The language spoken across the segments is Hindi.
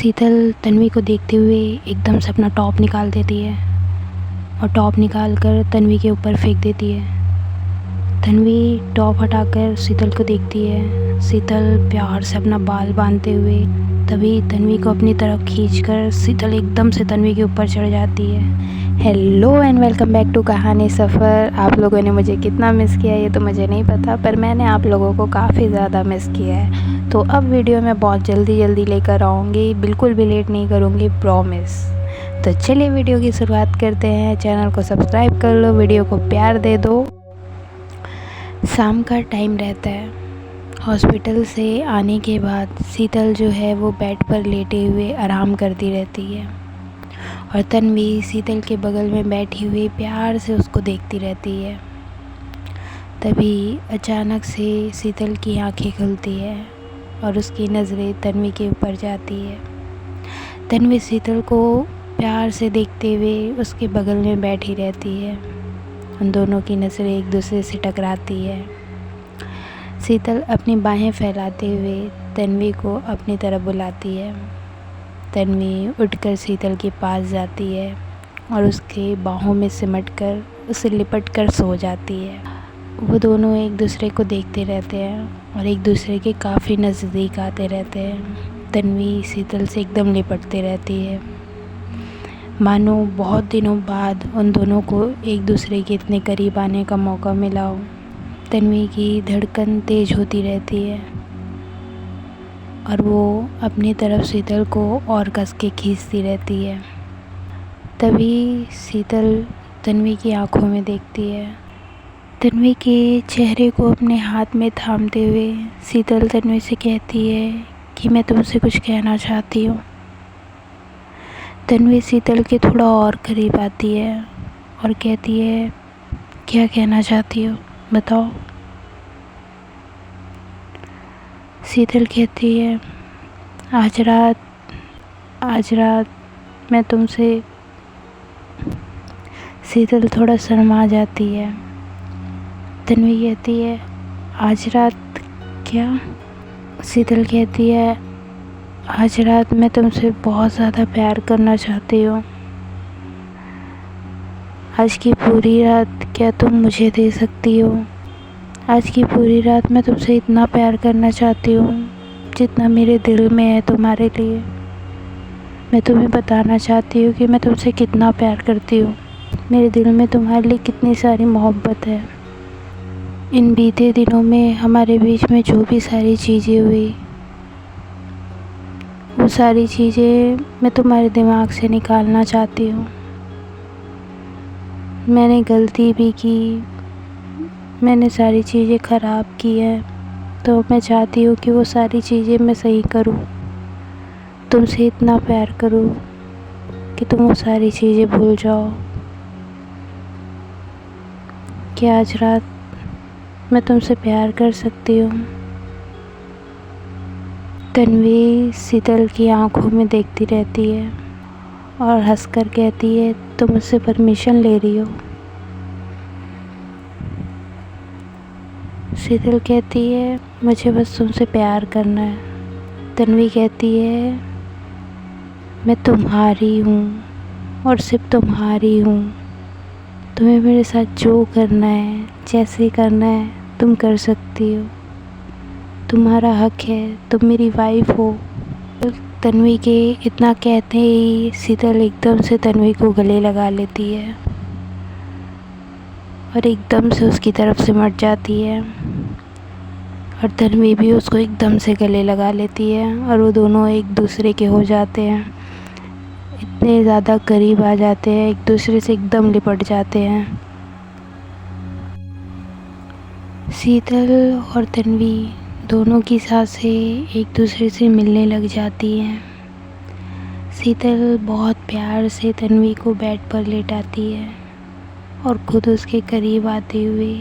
शीतल तन्वी को देखते हुए एकदम से अपना टॉप निकाल देती है और टॉप निकाल कर तन्वी के ऊपर फेंक देती है। तन्वी टॉप हटाकर शीतल को देखती है। शीतल प्यार से अपना बाल बांधते हुए तभी तन्वी को अपनी तरफ खींचकर शीतल एकदम से तन्वी के ऊपर चढ़ जाती है। Hello and welcome back to Kahani Safar. आप लोगों ने मुझे कितना मिस किया ये तो मुझे नहीं पता, पर मैंने आप लोगों को काफ़ी ज़्यादा मिस किया है। तो अब वीडियो मैं बहुत जल्दी लेकर आऊँगी, बिल्कुल भी लेट नहीं करूँगी, प्रॉमिस। तो चलिए वीडियो की शुरुआत करते हैं। चैनल को सब्सक्राइब कर लो, वीडियो को प्यार दे दो। शाम का टाइम रहता है। हॉस्पिटल से आने के बाद शीतल जो है वो बेड पर लेटे हुए आराम करती रहती है और तन्वी शीतल के बगल में बैठी हुई प्यार से उसको देखती रहती है। तभी अचानक से शीतल की आंखें खुलती है और उसकी नज़रें तन्वी के ऊपर जाती है। तन्वी शीतल को प्यार से देखते हुए उसके बगल में बैठी रहती है। उन दोनों की नज़रें एक दूसरे से टकराती है। शीतल अपनी बाहें फैलाते हुए तन्वी को अपनी तरफ बुलाती है। तन्वी उठकर शीतल के पास जाती है और उसके बाहों में सिमटकर उसे लिपटकर सो जाती है। वो दोनों एक दूसरे को देखते रहते हैं और एक दूसरे के काफ़ी नज़दीक आते रहते हैं। तन्वी शीतल से एकदम लिपटती रहती है, मानो बहुत दिनों बाद उन दोनों को एक दूसरे के इतने करीब आने का मौका मिला हो। तन्वी की धड़कन तेज़ होती रहती है और वो अपनी तरफ शीतल को और कस के खींचती रहती है। तभी शीतल तन्वी की आंखों में देखती है। तन्वी के चेहरे को अपने हाथ में थामते हुए शीतल तन्वी से कहती है कि मैं तुमसे कुछ कहना चाहती हूँ। तन्वी शीतल के थोड़ा और करीब आती है और कहती है, क्या कहना चाहती हो, बताओ। शीतल कहती है, आज रात मैं तुमसे। शीतल थोड़ा शर्मा जाती है। तन्वी कहती है, आज रात क्या? शीतल कहती है, आज रात मैं तुमसे बहुत ज़्यादा प्यार करना चाहती हूँ। आज की पूरी रात क्या तुम मुझे दे सकती हो? आज की पूरी रात मैं तुमसे इतना प्यार करना चाहती हूँ जितना मेरे दिल में है तुम्हारे लिए। मैं तुम्हें बताना चाहती हूँ कि मैं तुमसे कितना प्यार करती हूँ। मेरे दिल में तुम्हारे लिए कितनी सारी मोहब्बत है। इन बीते दिनों में हमारे बीच में जो भी सारी चीज़ें हुई, वो सारी चीज़ें मैं तुम्हारे दिमाग से निकालना चाहती हूँ। मैंने गलती भी की, मैंने सारी चीज़ें ख़राब की हैं, तो मैं चाहती हूँ कि वो सारी चीज़ें मैं सही करूँ, तुमसे इतना प्यार करूँ कि तुम वो सारी चीज़ें भूल जाओ। कि आज रात मैं तुमसे प्यार कर सकती हूँ। तन्वी शीतल की आंखों में देखती रहती है और हंसकर कहती है, तुम मुझसे परमिशन ले रही हो? शीतल कहती है, मुझे बस तुमसे प्यार करना है। तन्वी कहती है, मैं तुम्हारी हूँ और सिर्फ तुम्हारी हूँ। तुम्हें मेरे साथ जो करना है, जैसे करना है, तुम कर सकती हो। तुम्हारा हक है, तुम मेरी वाइफ हो। तन्वी के इतना कहते ही शीतल एकदम से तन्वी को गले लगा लेती है और एकदम से उसकी तरफ सिमट जाती है और तन्वी भी उसको एकदम से गले लगा लेती है और वो दोनों एक दूसरे के हो जाते हैं। इतने ज़्यादा करीब आ जाते हैं, एक दूसरे से एकदम लिपट जाते हैं। शीतल और तन्वी दोनों की सांसें एक दूसरे से मिलने लग जाती हैं। शीतल बहुत प्यार से तन्वी को बेड पर लेटाती है और खुद उसके करीब आते हुए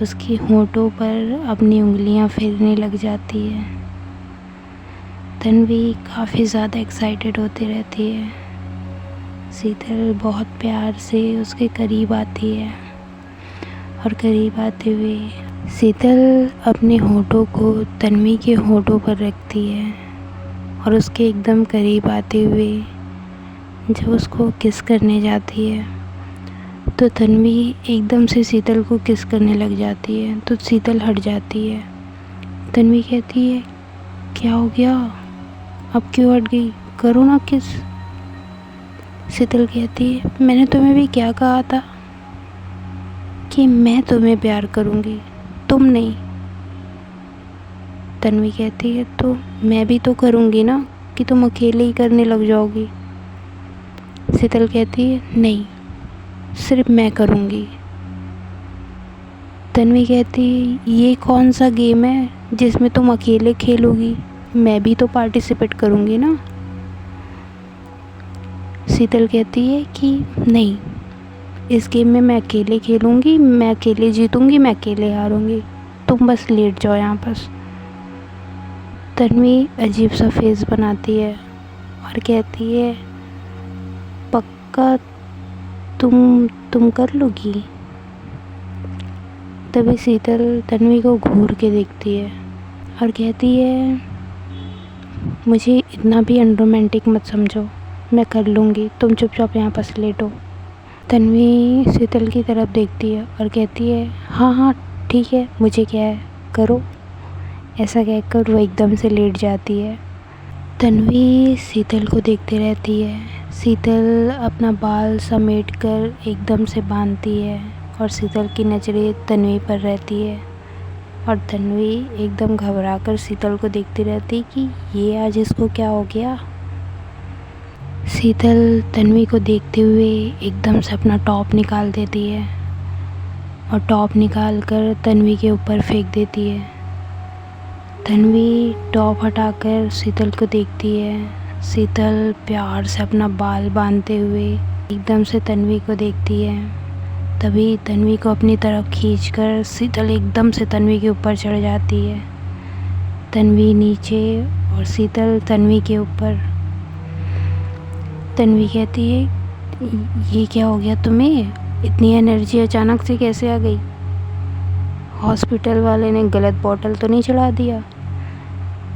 उसकी होंठों पर अपनी उंगलियां फेरने लग जाती है। तन्वी काफ़ी ज़्यादा एक्साइटेड होती रहती है। शीतल बहुत प्यार से उसके करीब आती है और करीब आते हुए शीतल अपने होठों को तन्वी के होठों पर रखती है और उसके एकदम करीब आते हुए जब उसको किस करने जाती है तो तन्वी एकदम से शीतल को किस करने लग जाती है, तो शीतल हट जाती है। तन्वी कहती है क्या हो गया, अब क्यों हट गई, करो ना किस। शीतल कहती है मैंने तुम्हें भी क्या कहा था कि मैं तुम्हें प्यार करूँगी, तुम नहीं। तन्वी कहती है तो मैं भी तो करूँगी ना, कि तुम अकेले ही करने लग जाओगी। शीतल कहती है नहीं, सिर्फ मैं करूँगी। तन्वी कहती है ये कौन सा गेम है जिसमें तुम अकेले खेलोगी, मैं भी तो पार्टिसिपेट करूँगी ना। शीतल कहती है कि नहीं, इस गेम में मैं अकेले खेलूँगी, मैं अकेले जीतूँगी, मैं अकेले हारूँगी, तुम बस लेट जाओ यहाँ पर। तन्वी अजीब सा फेस बनाती है और कहती है पक्का तुम कर लोगी। तभी शीतल तन्वी को घूर के देखती है और कहती है मुझे इतना भी अनरोमांटिक मत समझो, मैं कर लूँगी, तुम चुपचाप यहाँ पर लेटो। तन्वी शीतल की तरफ देखती है और कहती है हाँ हाँ ठीक है, मुझे क्या है, करो। ऐसा कहकर वो एकदम से लेट जाती है। तन्वी शीतल को देखती रहती है। शीतल अपना बाल समेट कर एकदम से बांधती है और शीतल की नज़रें तन्वी पर रहती है और तन्वी एकदम घबरा कर शीतल को देखती रहती कि ये आज इसको क्या हो गया। शीतल तन्वी को देखते हुए एकदम से अपना टॉप निकाल देती है और टॉप निकाल कर तन्वी के ऊपर फेंक देती है। तन्वी टॉप हटाकर शीतल को देखती है। शीतल प्यार से अपना बाल बांधते हुए एकदम से तन्वी को देखती है। तभी तन्वी को अपनी तरफ खींचकर शीतल एकदम से तन्वी के ऊपर चढ़ जाती है। तन्वी नीचे और शीतल तन्वी के ऊपर। तन्वी कहती है ये क्या हो गया तुम्हें, इतनी एनर्जी अचानक से कैसे आ गई, हॉस्पिटल वाले ने गलत बॉटल तो नहीं चढ़ा दिया।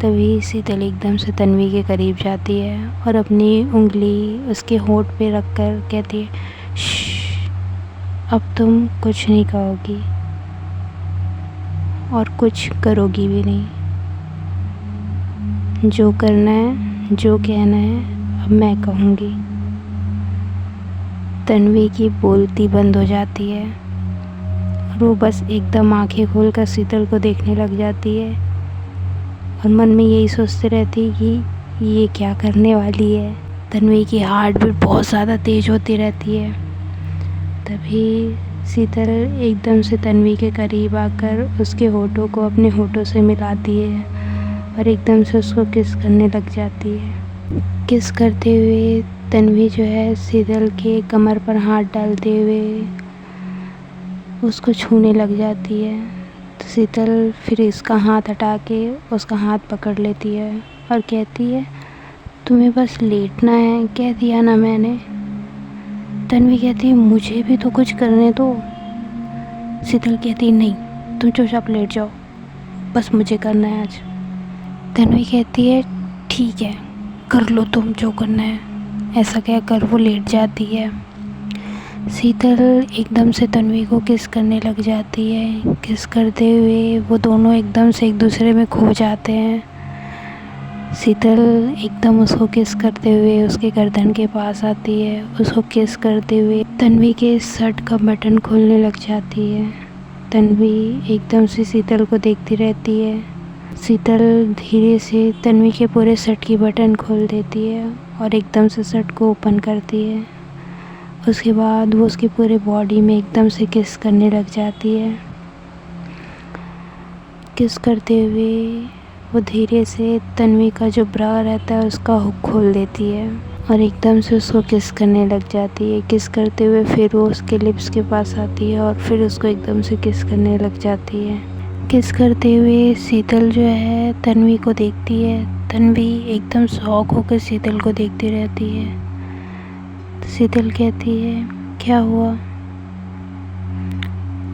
तभी शीतल एकदम से तन्वी के करीब जाती है और अपनी उंगली उसके होंठ पे रखकर कहती है श्श, अब तुम कुछ नहीं कहोगी और कुछ करोगी भी नहीं, जो करना है जो कहना है अब मैं कहूँगी। तन्वी की बोलती बंद हो जाती है और वो बस एकदम आंखें खोलकर शीतल को देखने लग जाती है और मन में यही सोचते रहती है कि ये क्या करने वाली है। तन्वी की हार्ट बीट बहुत ज़्यादा तेज़ होती रहती है। तभी शीतल एकदम से तन्वी के करीब आकर उसके होठों को अपने होठों से मिलाती है और एकदम से उसको किस करने लग जाती है। किस करते हुए तन्वी जो है शीतल के कमर पर हाथ डालते हुए उसको छूने लग जाती है। तो शीतल फिर इसका हाथ हटा के उसका हाथ पकड़ लेती है और कहती है तुम्हें बस लेटना है, कह दिया ना मैंने। तन्वी कहती है मुझे भी तो कुछ करने दो। शीतल कहती है नहीं, तुम चुपचाप लेट जाओ, बस मुझे करना है आज। तन्वी कहती है ठीक है, कर लो तुम जो करना है। ऐसा कहकर वो लेट जाती है। शीतल एकदम से तन्वी को किस करने लग जाती है। किस करते हुए वो दोनों एकदम से एक दूसरे में खो जाते हैं। शीतल एकदम उसको किस करते हुए उसके गर्दन के पास आती है। उसको किस करते हुए तन्वी के शर्ट का बटन खोलने लग जाती है। तन्वी एकदम से शीतल को देखती रहती है। शीतल धीरे से तन्वी के पूरे शर्ट की बटन खोल देती है और एकदम से शर्ट को ओपन करती है। उसके बाद वो उसकी पूरे बॉडी में एकदम से किस करने लग जाती है। किस करते हुए वो धीरे से तन्वी का जो ब्रा रहता है उसका हुक खोल देती है और एकदम से उसको किस करने लग जाती है। किस करते हुए फिर वो उसके लिप्स के पास आती है और फिर उसको एकदम से किस करने लग जाती है। किस करते हुए शीतल जो है तन्वी को देखती है। तन्वी एकदम शॉक होकर शीतल को देखती रहती है। शीतल कहती है क्या हुआ।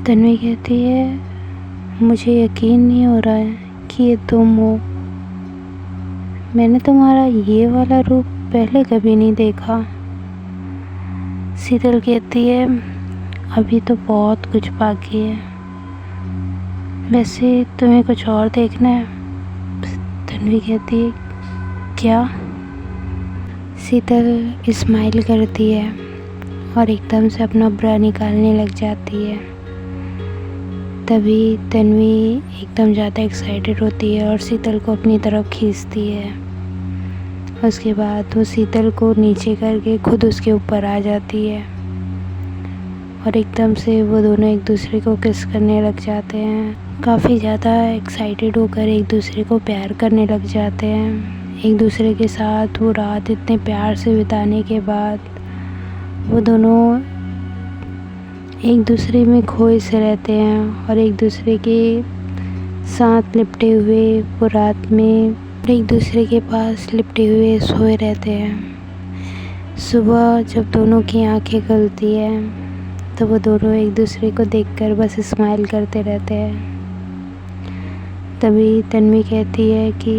तन्वी कहती है मुझे यकीन नहीं हो रहा है कि ये तुम हो। मैंने तुम्हारा ये वाला रूप पहले कभी नहीं देखा। शीतल कहती है अभी तो बहुत कुछ बाकी है, वैसे तुम्हें कुछ और देखना है। तन्वी कहती है क्या? शीतल स्माइल करती है और एकदम से अपना ब्रा निकालने लग जाती है। तभी तन्वी एकदम ज़्यादा एक्साइटेड होती है और शीतल को अपनी तरफ खींचती है। उसके बाद वो शीतल को नीचे करके खुद उसके ऊपर आ जाती है और एकदम से वो दोनों एक दूसरे को किस करने लग जाते हैं। काफ़ी ज़्यादा एक्साइटेड होकर एक दूसरे को प्यार करने लग जाते हैं। एक दूसरे के साथ वो रात इतने प्यार से बिताने के बाद वो दोनों एक दूसरे में खोए से रहते हैं और एक दूसरे के साथ लिपटे हुए वो रात में एक दूसरे के पास लिपटे हुए सोए रहते हैं। सुबह जब दोनों की आंखें खुलती हैं तो वो दोनों एक दूसरे को देखकर बस स्माइल करते रहते हैं। तभी तन्वी कहती है कि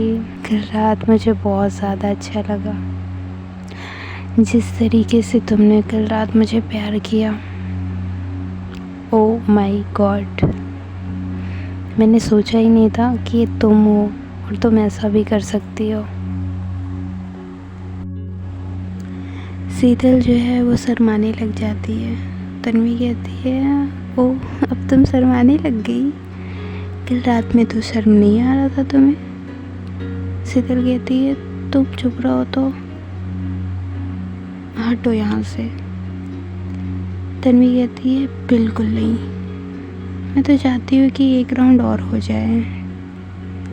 कल रात मुझे बहुत ज़्यादा अच्छा लगा, जिस तरीके से तुमने कल रात मुझे प्यार किया। ओह माय गॉड, मैंने सोचा ही नहीं था कि ये तुम हो और तुम ऐसा भी कर सकती हो। शीतल जो है वो शर्माने लग जाती है। तन्वी कहती है ओह अब तुम शर्माने लग गई, कल रात में तो शर्म नहीं आ रहा था तुम्हें। शीतल कहती है तुम चुप रहो तो, हटो यहाँ से। तन्वी कहती है बिल्कुल नहीं, मैं तो चाहती हूँ कि एक राउंड और हो जाए।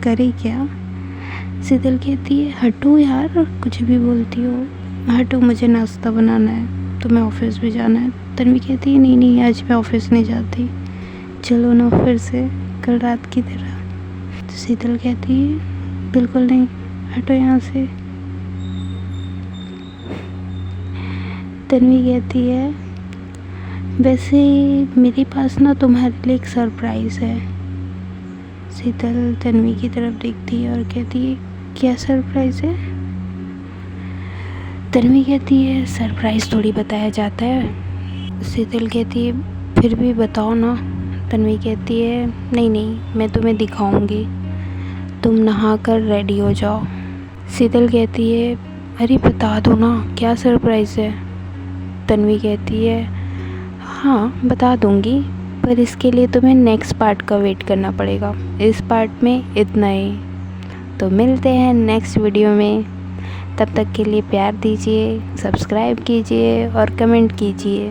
करे क्या? शीतल कहती है हटो यार, कुछ भी बोलती हो, हटो, मुझे नाश्ता बनाना है, तुम्हें ऑफिस भी जाना है। तन्वी कहती है नहीं नहीं, आज मैं ऑफिस नहीं जाती, चलो ना फिर से कल रात की तरह। तो शीतल कहती है बिल्कुल नहीं, हटो यहाँ से। तन्वी कहती है वैसे मेरे पास ना तुम्हारे लिए एक सरप्राइज़ है। शीतल तन्वी की तरफ देखती है और कहती है क्या सरप्राइज़ है? तन्वी कहती है सरप्राइज़ थोड़ी बताया जाता है। शीतल कहती है फिर भी बताओ ना। तन्वी कहती है नहीं नहीं, मैं तुम्हें दिखाऊंगी, तुम नहा कर रेडी हो जाओ। शीतल कहती है अरे बता दो ना क्या सरप्राइज़ है। तन्वी कहती है हाँ बता दूंगी, पर इसके लिए तुम्हें नेक्स्ट पार्ट का वेट करना पड़ेगा, इस पार्ट में इतना ही। तो मिलते हैं नेक्स्ट वीडियो में, तब तक के लिए प्यार दीजिए, सब्सक्राइब कीजिए और कमेंट कीजिए।